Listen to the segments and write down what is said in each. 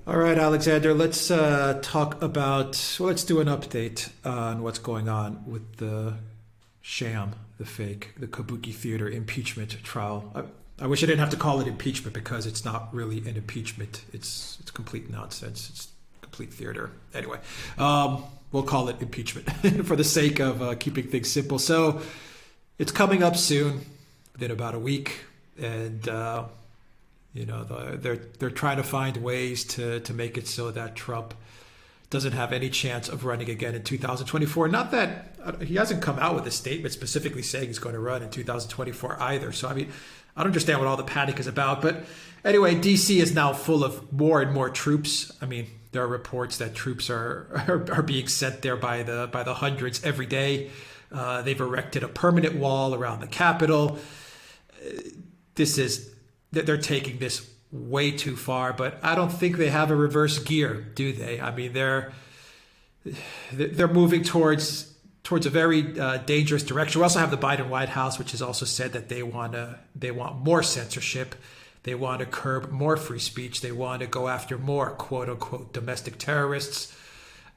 All right, Alexander, let's talk about, well, let's do an update on what's going on with the sham, the fake, the Kabuki Theater impeachment trial. I wish I didn't have to call it impeachment because it's not really an impeachment. It's complete nonsense. It's complete theater. Anyway, we'll call it impeachment for the sake of keeping things simple. So it's coming up soon, within about a week, and they're trying to find ways to make it so that Trump doesn't have any chance of running again in 2024. Not that he hasn't come out with a statement specifically saying he's going to run in 2024 either. So, I mean, I don't understand what all the panic is about. But anyway, D.C. is now full of more and more troops. I mean, there are reports that troops are being sent there by the hundreds every day. They've erected a permanent wall around the Capitol. They're taking this way too far, but I don't think they have a reverse gear, do they? I mean, they're moving towards a very dangerous direction. We also have the Biden White House, which has also said that they want more censorship. They want to curb more free speech. They want to go after more quote unquote domestic terrorists.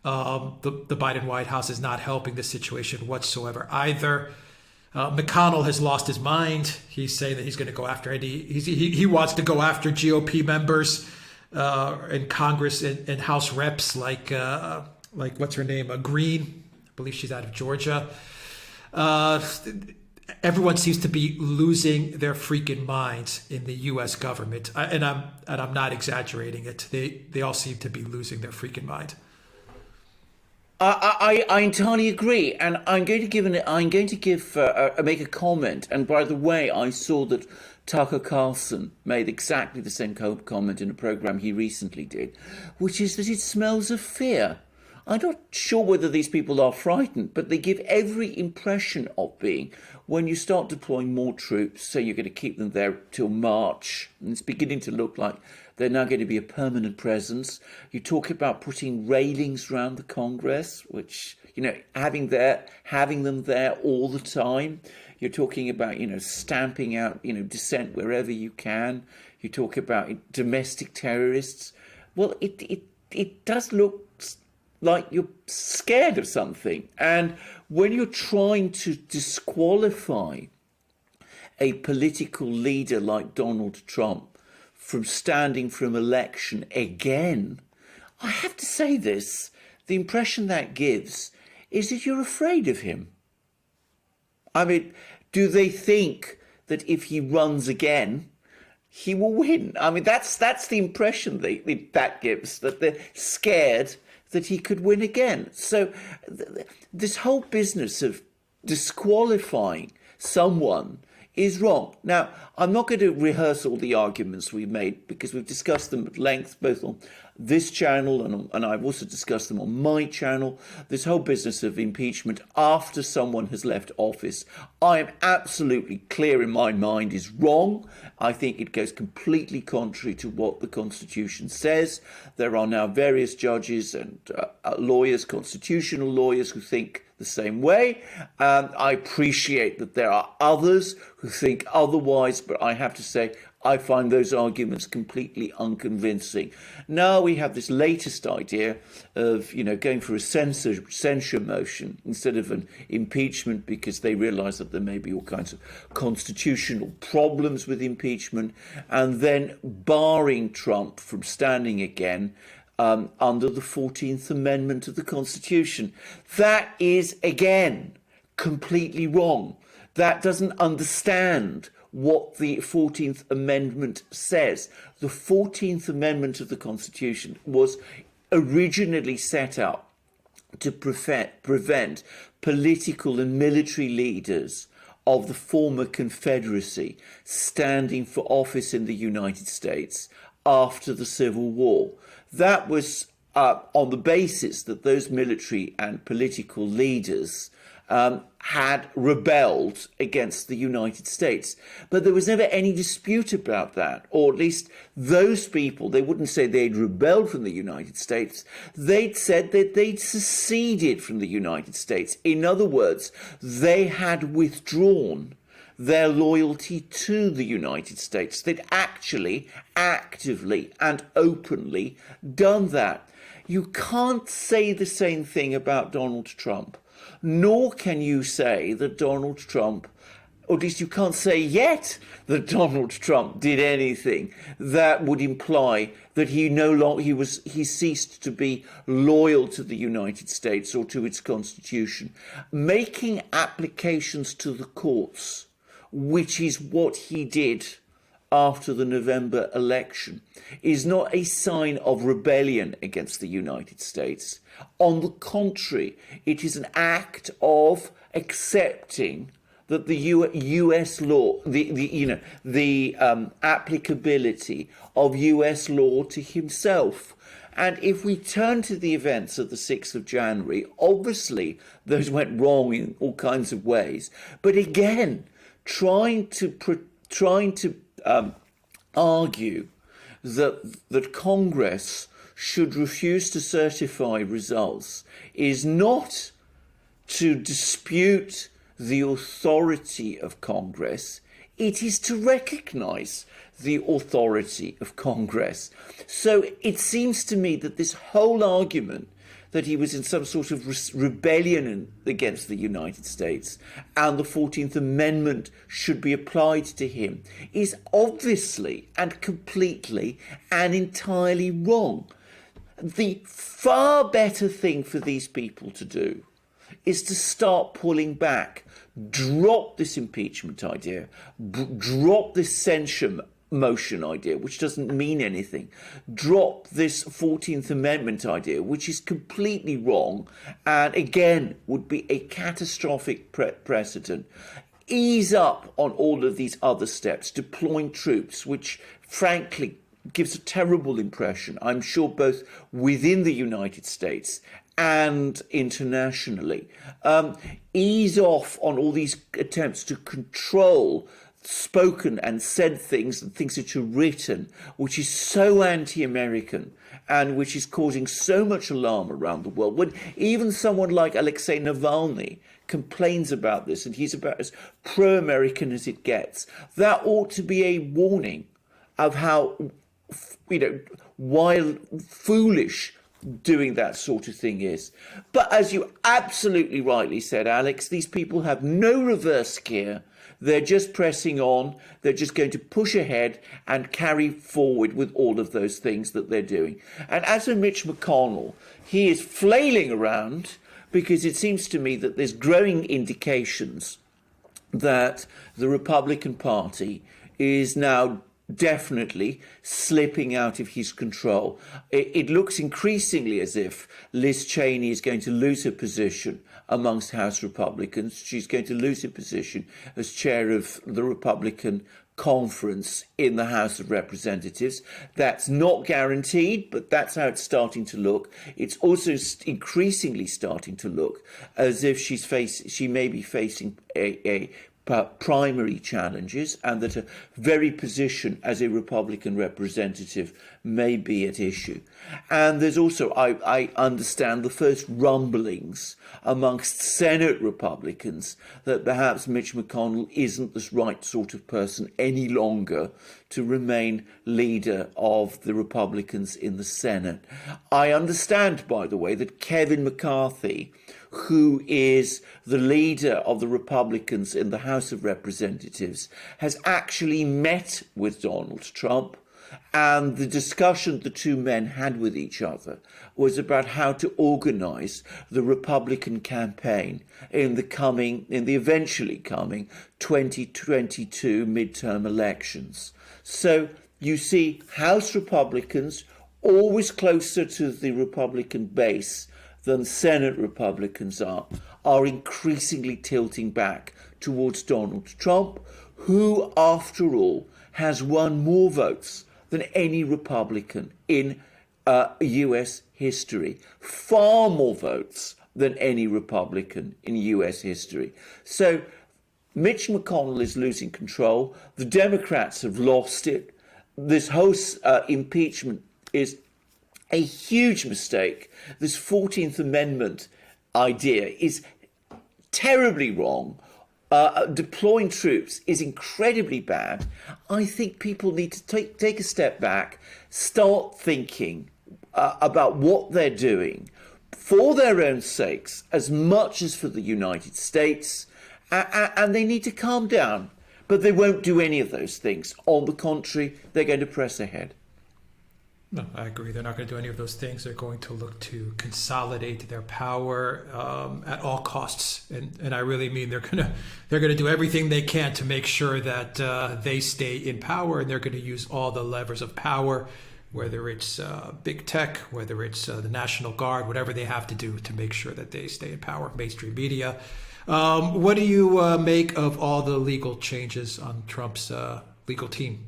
The Biden White House is not helping the situation whatsoever either. McConnell has lost his mind. He's saying that he's going to go after he wants to go after GOP members in Congress and House reps like what's her name, Green. I believe she's out of Georgia. Everyone seems to be losing their freaking minds in the U.S. government, and I'm not exaggerating it. They all seem to be losing their freaking mind. I entirely agree, and make a comment. And by the way, I saw that Tucker Carlson made exactly the same comment in a program he recently did, which is that it smells of fear. I'm not sure whether these people are frightened, but they give every impression of being. When you start deploying more troops, say you're going to keep them there till March, and it's beginning to look like they're now going to be a permanent presence. You talk about putting railings around the Congress, which, having them there all the time. You're talking about, stamping out, dissent wherever you can. You talk about domestic terrorists. Well, it does look like you're scared of something. And when you're trying to disqualify a political leader like Donald Trump from standing from election again, I have to say this, the impression that gives is that you're afraid of him. I mean, do they think that if he runs again, he will win? I mean, that's the impression that gives, that they're scared that he could win again. So this whole business of disqualifying someone is wrong. Now, I'm not going to rehearse all the arguments we've made because we've discussed them at length, both on this channel and I've also discussed them on my channel. This whole business of impeachment after someone has left office, I am absolutely clear in my mind is wrong. I think it goes completely contrary to what the Constitution says. There are now various judges and lawyers, constitutional lawyers, who think the same way. I appreciate that there are others who think otherwise, but I have to say I find those arguments completely unconvincing. Now we have this latest idea of, going for a censure motion instead of an impeachment because they realise that there may be all kinds of constitutional problems with impeachment, and then barring Trump from standing again under the 14th Amendment of the Constitution. That is, again, completely wrong. That doesn't understand what the 14th Amendment says. The 14th Amendment of the Constitution was originally set up to prevent political and military leaders of the former Confederacy standing for office in the United States after the Civil War. That was on the basis that those military and political leaders had rebelled against the United States. But there was never any dispute about that, or at least those people, they wouldn't say they'd rebelled from the United States. They'd said that they'd seceded from the United States. In other words, they had withdrawn. their loyalty to the United States. They'd actually, actively and openly done that. You can't say the same thing about Donald Trump, nor can you say that Donald Trump, or at least you can't say yet that Donald Trump did anything that would imply that he ceased to be loyal to the United States or to its constitution. Making applications to the courts, which is what he did after the November election, is not a sign of rebellion against the United States. On the contrary, it is an act of accepting that the U.S. law, the applicability of U.S. law to himself. And if we turn to the events of the 6th of January, obviously those went wrong in all kinds of ways. But again, trying to argue that Congress should refuse to certify results is not to dispute the authority of Congress, it is to recognize the authority of Congress. So it seems to me that this whole argument that he was in some sort of rebellion against the United States and the 14th Amendment should be applied to him is obviously and completely and entirely wrong. The far better thing for these people to do is to start pulling back, drop this impeachment idea, drop this censure motion idea, which doesn't mean anything, drop this 14th Amendment idea, which is completely wrong and again would be a catastrophic precedent. Ease up on all of these other steps, deploying troops, which frankly gives a terrible impression, I'm sure, both within the United States and internationally. Ease off on all these attempts to control spoken and said things and things that are written, which is so anti-American and which is causing so much alarm around the world. When even someone like Alexei Navalny complains about this and he's about as pro-American as it gets, that ought to be a warning of how, wild, foolish doing that sort of thing is. But as you absolutely rightly said, Alex, these people have no reverse gear. They're just pressing on. They're just going to push ahead and carry forward with all of those things that they're doing. And as for Mitch McConnell, he is flailing around because it seems to me that there's growing indications that the Republican Party is now definitely slipping out of his control. It looks increasingly as if Liz Cheney is going to lose her position amongst House Republicans. She's going to lose her position as chair of the Republican conference in the House of Representatives. That's not guaranteed, but that's how it's starting to look. It's also increasingly starting to look as if she may be facing a primary challenges, and that her very position as a Republican representative may be at issue. And there's also, I understand, the first rumblings amongst Senate Republicans that perhaps Mitch McConnell isn't the right sort of person any longer to remain leader of the Republicans in the Senate. I understand, by the way, that Kevin McCarthy, who is the leader of the Republicans in the House of Representatives, has actually met with Donald Trump, and the discussion the two men had with each other was about how to organize the Republican campaign in the eventually coming 2022 midterm elections. So you see House Republicans always closer to the Republican base than Senate Republicans are increasingly tilting back towards Donald Trump, who, after all, has won more votes than any Republican in US history. Far more votes than any Republican in US history. So Mitch McConnell is losing control. The Democrats have lost it. This whole impeachment is a huge mistake. This 14th Amendment idea is terribly wrong. deploying troops is incredibly bad. I think people need to take a step back, start thinking about what they're doing for their own sakes as much as for the United States, and they need to calm down. But they won't do any of those things. On the contrary, they're going to press ahead. No, I agree. They're not going to do any of those things. They're going to look to consolidate their power at all costs, and I really mean they're going to do everything they can to make sure that they stay in power, and they're going to use all the levers of power, whether it's big tech, whether it's the National Guard, whatever they have to do to make sure that they stay in power. Mainstream media. What do you make of all the legal changes on Trump's legal team?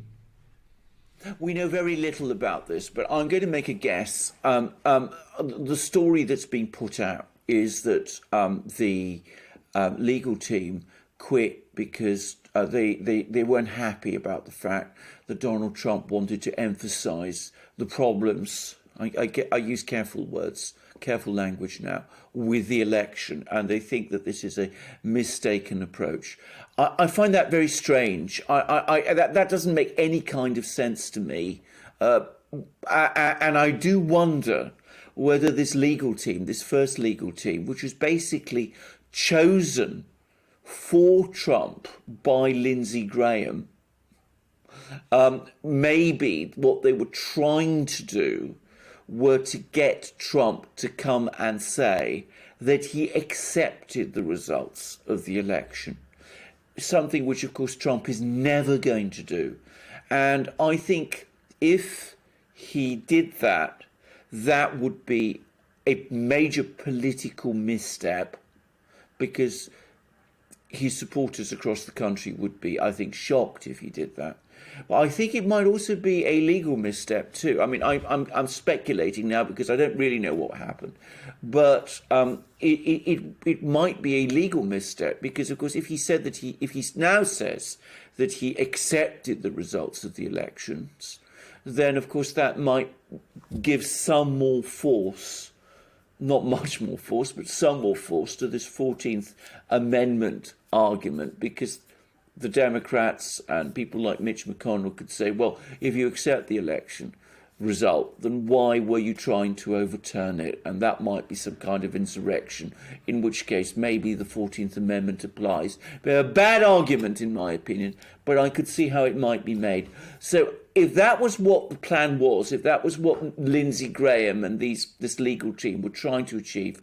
We know very little about this, but I'm going to make a guess. The story that's been put out is that the legal team quit because they weren't happy about the fact that Donald Trump wanted to emphasize the problems. I use careful words, careful language now, with the election, and they think that this is a mistaken approach. I find that very strange. That doesn't make any kind of sense to me, and I do wonder whether this legal team, this first legal team, which was basically chosen for Trump by Lindsey Graham, maybe what they were trying to do were to get Trump to come and say that he accepted the results of the election. Something which, of course, Trump is never going to do. And I think if he did that, that would be a major political misstep, because his supporters across the country would be, I think, shocked if he did that. But I think it might also be a legal misstep too. I mean, I'm speculating now because I don't really know what happened, but it might be a legal misstep because, of course, if he now says that he accepted the results of the elections, then of course that might give some more force, not much more force, but some more force to this 14th Amendment argument, because the Democrats and people like Mitch McConnell could say, well, if you accept the election result, then why were you trying to overturn it? And that might be some kind of insurrection, in which case maybe the 14th Amendment applies. But a bad argument, in my opinion, but I could see how it might be made. So if that was what the plan was, if that was what Lindsey Graham and this legal team were trying to achieve,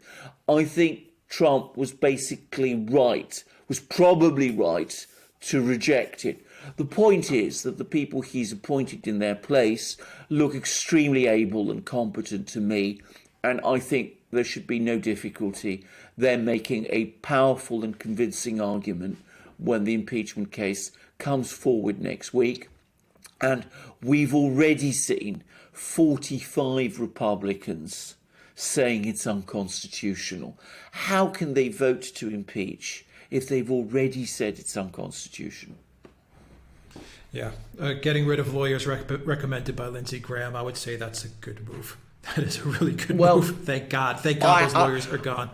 I think Trump was basically right, was probably right to reject it. The point is that the people he's appointed in their place look extremely able and competent to me, and I think there should be no difficulty them making a powerful and convincing argument when the impeachment case comes forward next week. And we've already seen 45 Republicans saying it's unconstitutional. How can they vote to impeach if they've already said it's unconstitutional? Yeah, getting rid of lawyers recommended by Lindsey Graham, I would say that's a good move. That is a really good move. Thank God. Thank God those lawyers are gone.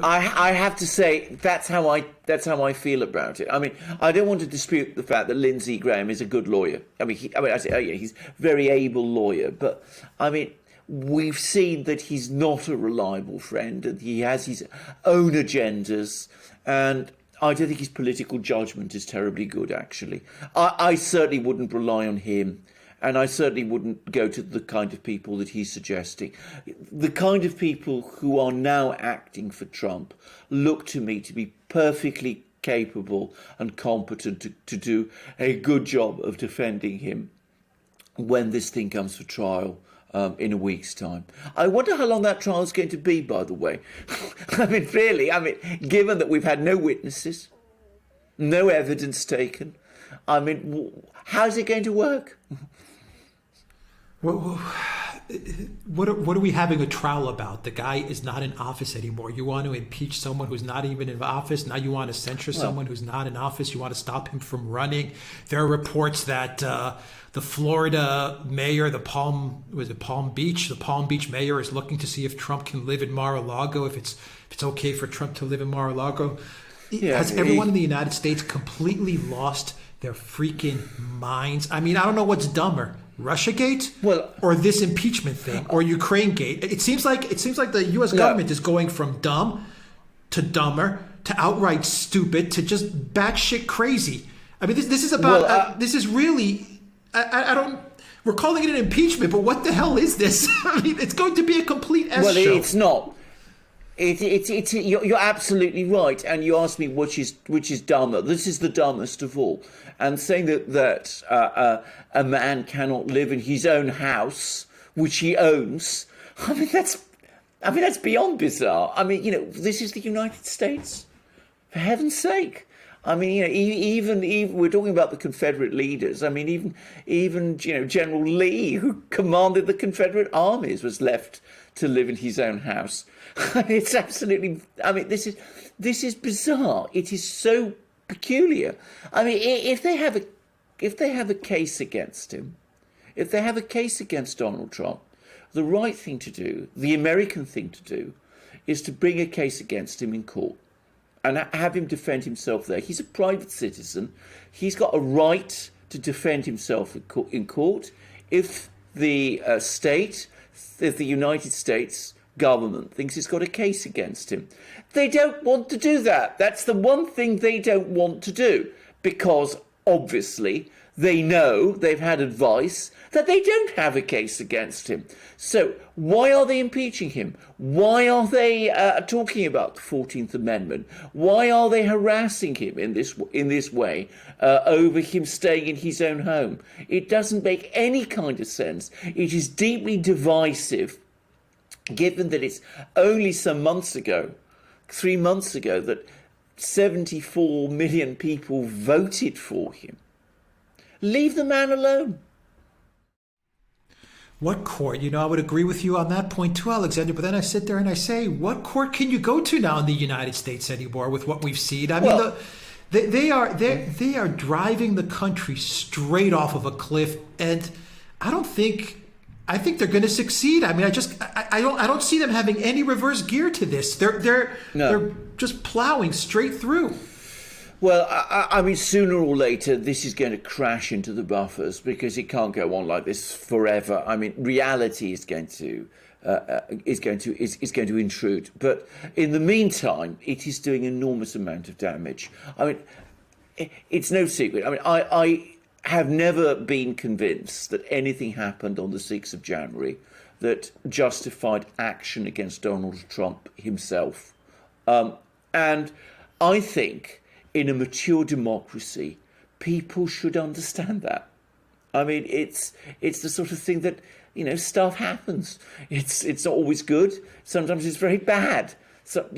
I have to say that's how I feel about it. I mean, I don't want to dispute the fact that Lindsey Graham is a good lawyer. He's a very able lawyer, but I mean, we've seen that he's not a reliable friend, and he has his own agendas, and I don't think his political judgment is terribly good, actually. I certainly wouldn't rely on him, and I certainly wouldn't go to the kind of people that he's suggesting. The kind of people who are now acting for Trump look to me to be perfectly capable and competent to do a good job of defending him when this thing comes for trial in a week's time. I wonder how long that trial is going to be, by the way. I mean, really, given that we've had no witnesses, no evidence taken, I mean, how's it going to work? What are we having a trial about? The guy is not in office anymore. You want to impeach someone who's not even in office. Now you want to censure someone who's not in office. You want to stop him from running. There are reports that the Florida mayor, the Palm Beach mayor is looking to see if Trump can live in Mar-a-Lago, if it's okay for Trump to live in Mar-a-Lago. Yeah, has everyone in the United States completely lost their freaking minds? I mean, I don't know what's dumber, Russiagate, or this impeachment thing, or Ukrainegate. It seems like the U.S. government is going from dumb to dumber to outright stupid to just batshit crazy. I mean, this is about this is really I don't. We're calling it an impeachment, but what the hell is this? I mean, it's going to be a complete S show. Well, it's not. You're absolutely right, and you asked me which is dumber. This is the dumbest of all. And saying that a man cannot live in his own house, which he owns, I mean that's beyond bizarre. I mean, this is the United States, for heaven's sake. I mean, even we're talking about the Confederate leaders. I mean, even General Lee, who commanded the Confederate armies, was left to live in his own house. It's absolutely. I mean, this is bizarre. It is so peculiar. I mean, if they have a case against him, if they have a case against Donald Trump, the right thing to do, the American thing to do, is to bring a case against him in court and have him defend himself there. He's a private citizen. He's got a right to defend himself in court. If the United States government thinks it's got a case against him, they don't want to do that. That's the one thing they don't want to do, because obviously they know, they've had advice that they don't have a case against him. So why are they impeaching him? Why are they talking about the 14th Amendment? Why are they harassing him in this way over him staying in his own home? It doesn't make any kind of sense. It is deeply divisive, given that it's only some months ago, 3 months ago, that 74 million people voted for him. Leave the man alone. What court? I would agree with you on that point too, Alexander. But then I sit there and I say, what court can you go to now in the United States anymore with what we've seen? I mean, they are driving the country straight off of a cliff, and I think they're going to succeed. I mean, I don't see them having any reverse gear to this. They're just plowing straight through. Well, I mean, sooner or later, this is going to crash into the buffers, because it can't go on like this forever. I mean, reality is going to intrude. But in the meantime, it is doing an enormous amount of damage. I mean, it's no secret. I mean, I have never been convinced that anything happened on the 6th of January that justified action against Donald Trump himself. And I think in a mature democracy, people should understand that. I mean, it's the sort of thing that, stuff happens. It's not always good. Sometimes it's very bad. So,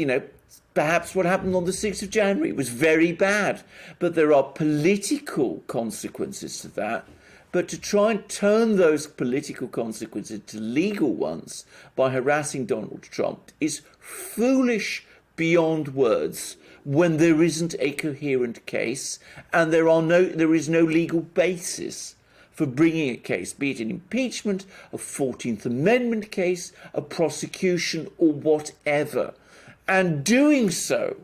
perhaps what happened on the 6th of January was very bad. But there are political consequences to that. But to try and turn those political consequences to legal ones by harassing Donald Trump is foolish beyond words, when there isn't a coherent case and there is no legal basis for bringing a case, be it an impeachment, a 14th Amendment case, a prosecution, or whatever. And doing so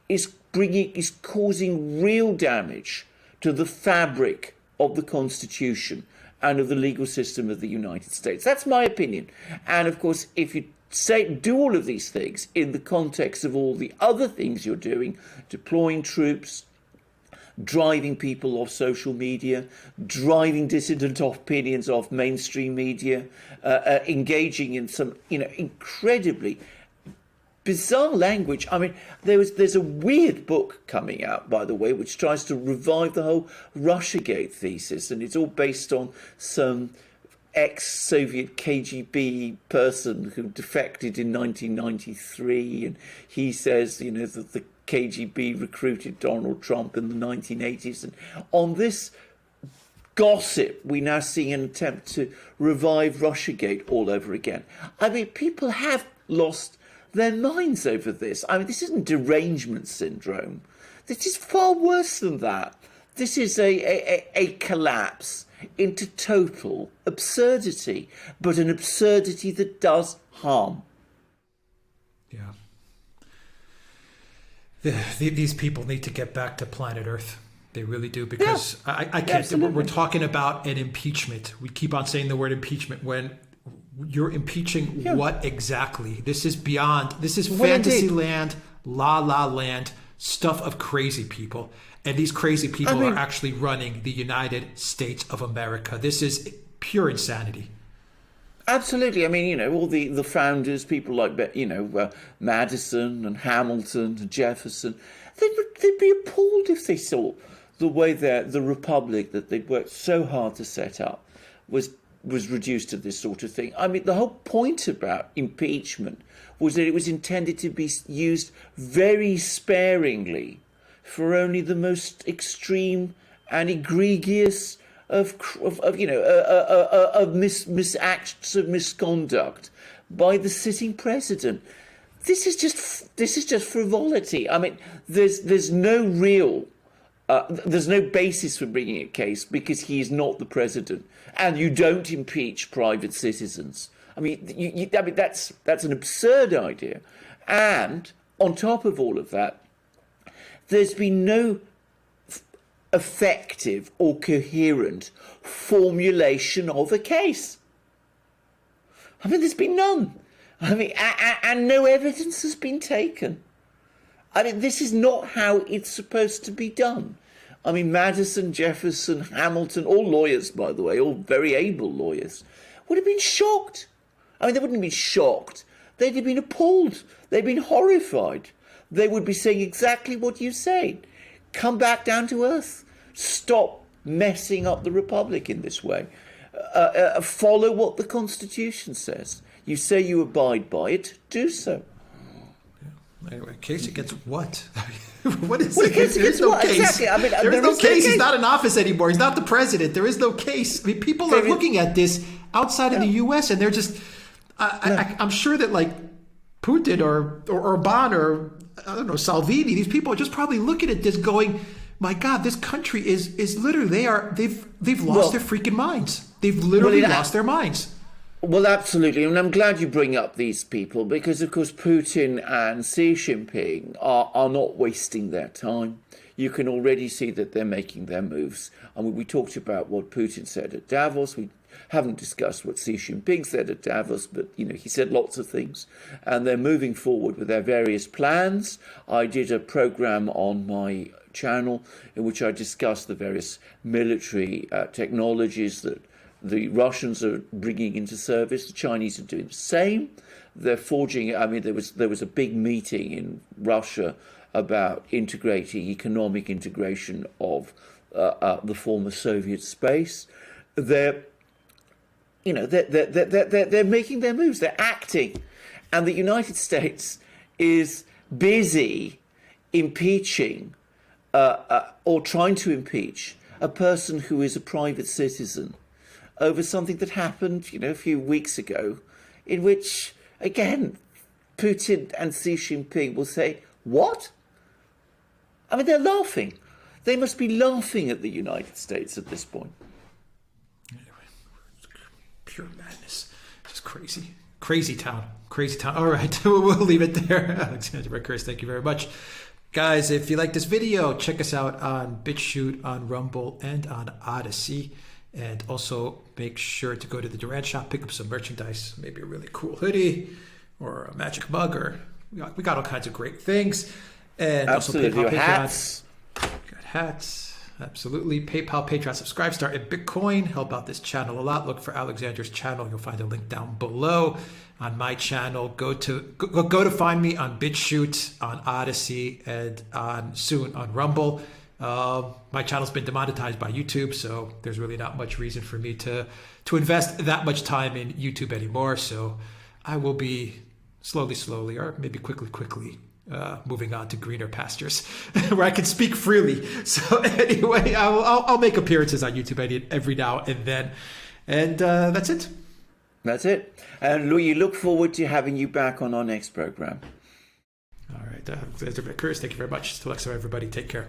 is causing real damage to the fabric of the Constitution and of the legal system of the United States. That's my opinion. And of course, if you do all of these things in the context of all the other things you're doing, deploying troops, driving people off social media, driving dissident opinions off mainstream media, engaging in some, incredibly bizarre language. I mean, there's a weird book coming out, by the way, which tries to revive the whole Russiagate thesis, and it's all based on some ex-Soviet KGB person who defected in 1993, and he says, that the KGB recruited Donald Trump in the 1980s. And on this gossip, we now see an attempt to revive Russiagate all over again. I mean, people have lost their minds over this. I mean, this isn't derangement syndrome. This is far worse than that. This is a collapse into total absurdity, but an absurdity that does harm. Yeah. These people need to get back to planet Earth. They really do, because I can't. Absolutely. We're talking about an impeachment. We keep on saying the word impeachment when you're impeaching what exactly? This is beyond. This is fantasy land, la la land, stuff of crazy people. And these crazy people are actually running the United States of America. This is pure insanity. Absolutely. I mean, you know, all the founders, people like, you know, Madison and Hamilton and Jefferson, they'd be appalled if they saw the way the republic that they'd worked so hard to set up was reduced to this sort of thing. I mean, the whole point about impeachment was that it was intended to be used very sparingly for only the most extreme and egregious of acts of misconduct by the sitting president. This is just frivolity. I mean, there's no real. There's no basis for bringing a case because he is not the president, and you don't impeach private citizens. I mean, I mean that's an absurd idea, and on top of all of that, there's been no effective or coherent formulation of a case. I mean, there's been none. I mean, and no evidence has been taken. I mean, this is not how it's supposed to be done. I mean, Madison, Jefferson, Hamilton, all lawyers, by the way, all very able lawyers, would have been shocked. I mean, they wouldn't have been shocked. They'd have been appalled. They'd been horrified. They would be saying exactly what you say. Come back down to earth. Stop messing up the republic in this way. Follow what the Constitution says. You say you abide by it, do so. Anyway, case against what? What is Well, it? case against what? Case. Exactly. I mean, there is no case. He's not in office anymore. He's not the president. There is no case. I mean, people are looking at this outside of the U.S. and they're just. I'm sure that like Putin or Orban or I don't know Salvini, these people are just probably looking at this, going, "My God, this country is literally they've lost their freaking minds. They've literally lost their minds." Well, absolutely. And I'm glad you bring up these people because, of course, Putin and Xi Jinping are not wasting their time. You can already see that they're making their moves. I mean, we talked about what Putin said at Davos. We haven't discussed what Xi Jinping said at Davos, but, you know, he said lots of things. And they're moving forward with their various plans. I did a program on my channel in which I discussed the various military technologies that the Russians are bringing into service. The Chinese are doing the same. They're forging. I mean, there was a big meeting in Russia about economic integration of the former Soviet space. They're making their moves. They're acting, and the United States is busy impeaching or trying to impeach a person who is a private citizen over something that happened, a few weeks ago, in which, again, Putin and Xi Jinping will say, what? I mean, they're laughing. They must be laughing at the United States at this point. Anyway, pure madness. Just crazy. Crazy town. Crazy town. All right, we'll leave it there. Alexander Chris, thank you very much. Guys, if you like this video, check us out on BitChute, on Rumble, and on Odyssey. And also make sure to go to the Duran shop, pick up some merchandise, maybe a really cool hoodie or a magic mug, or we got all kinds of great things. And absolutely. also PayPal, hats. Got hats. Absolutely. PayPal, Patreon, subscribe, start in Bitcoin. Help out this channel a lot. Look for Alexander's channel. You'll find a link down below. On my channel, go to find me on BitChute, on Odyssey, and soon on Rumble. My channel's been demonetized by YouTube, so there's really not much reason for me to invest that much time in YouTube anymore. So I will be slowly, or maybe quickly, moving on to greener pastures where I can speak freely. So anyway, I'll make appearances on YouTube every now and then, and that's it. That's it. And we look forward to having you back on our next program. All right, Chris, thank you very much. Till next time, everybody. Take care.